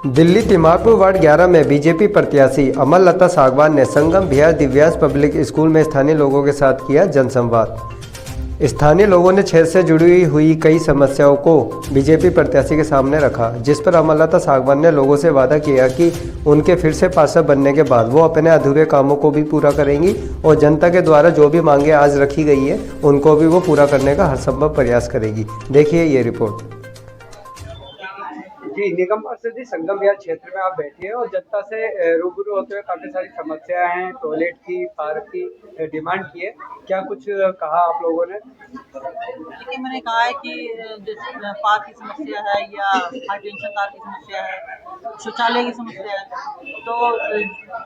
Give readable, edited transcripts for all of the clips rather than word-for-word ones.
Delhi Timarpur ward 11 में BJP प्रत्याशी अमरलता सागवान ने संगम बिहार दिव्यांश पब्लिक स्कूल में स्थानीय लोगों के साथ किया जनसंवाद। स्थानीय लोगों ने क्षेत्र से जुड़ी हुई कई समस्याओं को बीजेपी प्रत्याशी के सामने रखा, जिस पर अमरलता सागवान ने लोगों से वादा किया कि उनके फिर से पार्षद बनने के बाद वो अपने अधूरे कामों को भी पूरा करेंगी और जनता के द्वारा जो भी मांगे आज रखी गई है उनको भी वो पूरा करने का हर संभव प्रयास करेगी। देखिए ये रिपोर्ट। जी, निगम पार्षद जी, संगम बिहार क्षेत्र में आप बैठे हैं और जनता से रूबरू होते हुए काफी सारी समस्याएं हैं, टॉयलेट की, पार्क की डिमांड की है, क्या कुछ कहा आप लोगों ने? देखिए, मैंने कहा है कि पार्क की समस्या है या हाई टेंशन तार की समस्या है, शौचालय की समस्या है, तो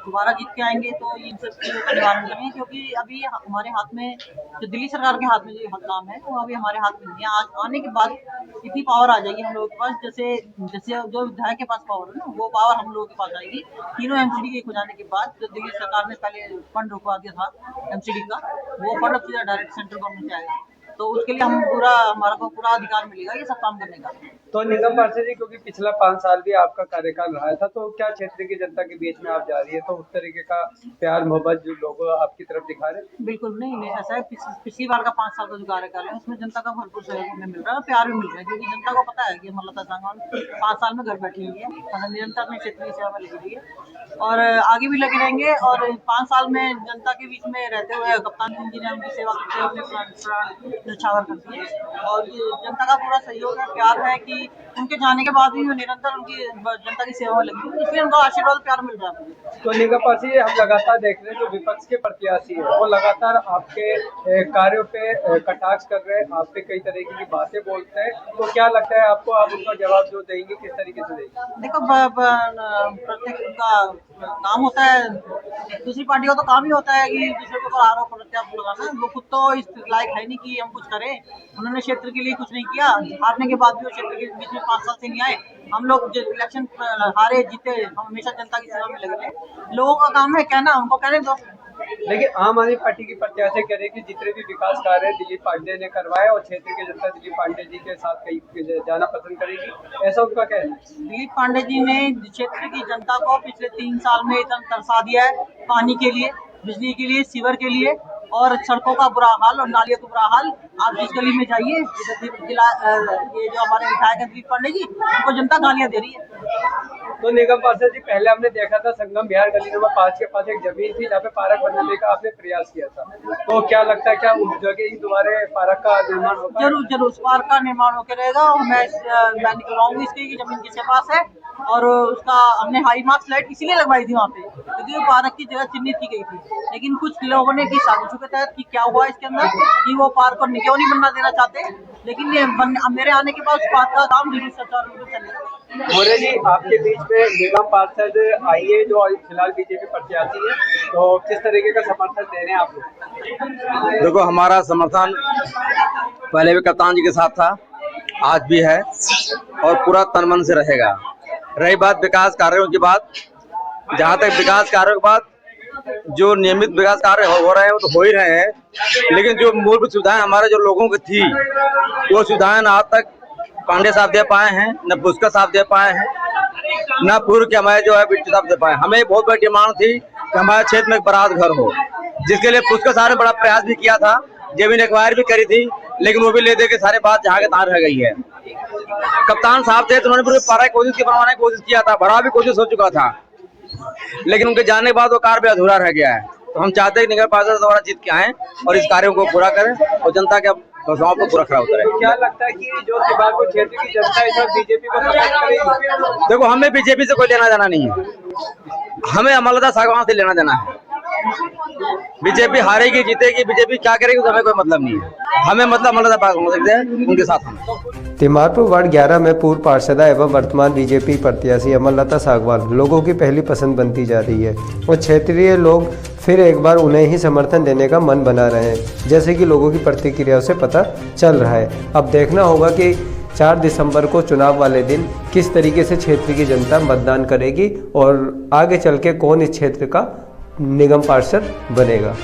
दोबारा जीत के आएंगे तो इन सब चीज़ों का निवारण करेंगे, क्योंकि अभी हमारे हाथ में जो दिल्ली सरकार के हाथ में जो काम है वो अभी हमारे हाथ में नहीं है। आज आने के बाद इतनी पावर आ जाएगी हम लोगों के पास, जैसे जो विधायक के पास पावर है ना, वो पावर हम लोगों के पास आएगी। तीनों एमसीडी के हो जाने के बाद जो दिल्ली सरकार ने पहले फंड रुकवा दिया था एमसीडी का, वो फंड अब सीधा डायरेक्ट सेंट्रल गवर्नमेंट से आएगा, तो उसके लिए हमारा को पूरा अधिकार मिलेगा ये सब काम करने का। तो निगम पार्षद जी, क्योंकि पिछला 5 साल भी आपका कार्यकाल रहा था, तो क्या क्षेत्र की जनता के बीच में आप जा रही है तो उस तरीके का प्यार मोहब्बत जो लोग आपकी तरफ दिखा रहे हैं? बिल्कुल नहीं, ऐसा है। पिछली बार का 5 साल का जो कार्यकाल है उसमें जनता का भरपूर सहयोग हमें मिल रहा है, प्यार भी मिल रहा है, क्योंकि जनता को पता है कि अमरलता सागवान 5 साल में घर बैठी हुई है, निरंतर अपनी क्षेत्र की सेवा में लगी हुई है और आगे भी लगे रहेंगे। और 5 साल में जनता के बीच में रहते हुए कप्तान सिंह जी ने उनकी सेवा करते हुए प्राण न्यौछावर कर दिए और जनता का पूरा सहयोग है, प्यार है कि उनके जाने के बाद भी निरंतर उनकी जनता की सेवा में लगी हुई है, इसलिए उनका आशीर्वाद प्यार मिल रहा है। तो निगम पार्षद जी, हम लगातार देख रहे हैं जो विपक्ष के प्रत्याशी है वो लगातार आपके कार्यों पे कटाक्ष कर रहे हैं, आप पे कई तरीके की बातें बोलते हैं, तो क्या लगता है आपको, आप उनका जवाब जो देंगे किस तरीके से देंगे? देखो, प्रत्येक उनका काम होता है, दूसरी पार्टी का तो काम ही होता है कि दूसरे के ऊपर आरोप प्रत्यारोप लगाना। वो खुद तो इस लायक है नहीं कि हम कुछ करें, उन्होंने क्षेत्र के लिए कुछ नहीं किया, हारने के बाद भी वो क्षेत्र के बीच में 5 साल से नहीं आए। हम लोग इलेक्शन हारे जीते, हम हमेशा जनता की सेवा में लगे रहे। लोगों का काम है कहना, उनको कहने दो। लेकिन आम आदमी पार्टी की प्रत्याशी कह रहे कि जितने भी विकास कार्य दिलीप पांडे ने करवाए और क्षेत्र की जनता दिलीप पांडे जी के साथ कहीं जाना पसंद करेगी, ऐसा उनका कहना है। दिलीप पांडे जी ने क्षेत्र की जनता को पिछले 3 साल में इतना तरसा दिया है, पानी के लिए, बिजली के लिए, सीवर के लिए और सड़कों का बुरा हाल और नालियों का बुरा हाल। आप जिस गली में जाइए, ये जो हमारे विधायक है दिलीप पांडे जी, उनको जनता गालियां दे रही है। तो निगम पार्षद जी, पहले हमने देखा था संगम बिहार गली नंबर 5 के पास एक जमीन थी जहाँ पे पार्क बनाने का आपने प्रयास किया था, तो क्या लगता है क्या उस जगह ही दोबारा पार्क का निर्माण होगा? जरूर उस पार्क का निर्माण होकर रहेगा और मैं निकलवाऊंगी इसकी जमीन किसके पास है। और उसका हमने हाई मार्क्स लाइट इसीलिए लगवाई थी वहाँ पे, क्योंकि वो पार्क की जगह चिन्हित की गई थी, लेकिन कुछ लोगों ने की साजिशों के तहत कि क्या हुआ इसके अंदर कि वो पार्क को क्यों नहीं बनना देना चाहते, लेकिन ये मेरे आने के बाद उस पार्क का काम जरूर सुचारू रूप से चलेगा। मोरे जी, आपके बीच में निगम पार्षद आई है जो फिलहाल बीजेपी प्रत्याशी है, तो किस तरीके का समर्थन दे रहे हैं आप लोग? देखो, हमारा समर्थन पहले भी कप्तान जी के साथ था, आज भी है और पूरा तन मन से रहेगा। रही बात विकास कार्यों की बात, जहाँ तक विकास कार्यों की बात, जो नियमित विकास कार्य हो रहे हैं वो तो हो ही रहे हैं, लेकिन जो मूलभूत सुविधाएं हमारे जो लोगों की थी वो सुविधाएं आज तक पांडे साहब दे पाए हैं, न पुष्कर साहब दे पाए हैं, न पूर्व के हमारे जो है बिट्टू साहब दे पाए। हमें बहुत बड़ी डिमांड थी कि हमारे क्षेत्र में एक बारात घर हो, जिसके लिए पुष्कर साहब ने बड़ा प्रयास भी किया था, जमीन एक्वायर भी करी थी, लेकिन वो भी ले दे के सारे बात जहाँ के तहाँ रह गई है। कप्तान साहब थे तो उन्होंने पूरी पारा की कोशिश की, बनवाने की कोशिश किया था, बड़ा भी कोशिश हो चुका था, लेकिन उनके जाने के बाद वो कार्य भी अधूरा रह गया है। तो हम चाहते हैं कि निगम पार्षद दोबारा जीत के आए और इस कार्यों को पूरा करें और जनता के भावनाओं को पूरा खड़ा उतरे। क्या लगता है कि जो तिमारपुर क्षेत्र की जनता है बीजेपी को सपोर्ट करेगी? देखो, हमें बीजेपी से कोई लेना देना नहीं है, हमें अमरलता सागवान से लेना देना है। बीजेपी हारेगी जीतेगी, बीजेपी क्या करेगी तो हमें कोई मतलब नहीं है, हमें मतलब अमरलता सागवान से उनके साथ हम। तिमारपुर वार्ड 11 में पूर्व पार्षदा एवं वर्तमान बीजेपी प्रत्याशी अमरलता सागवान लोगों की पहली पसंद बनती जा रही है और क्षेत्रीय लोग फिर एक बार उन्हें ही समर्थन देने का मन बना रहे हैं, जैसे कि लोगों की प्रतिक्रियाओं से पता चल रहा है। अब देखना होगा कि 4 दिसंबर को चुनाव वाले दिन किस तरीके से क्षेत्र की जनता मतदान करेगी और आगे चल के कौन इस क्षेत्र का निगम पार्षद बनेगा।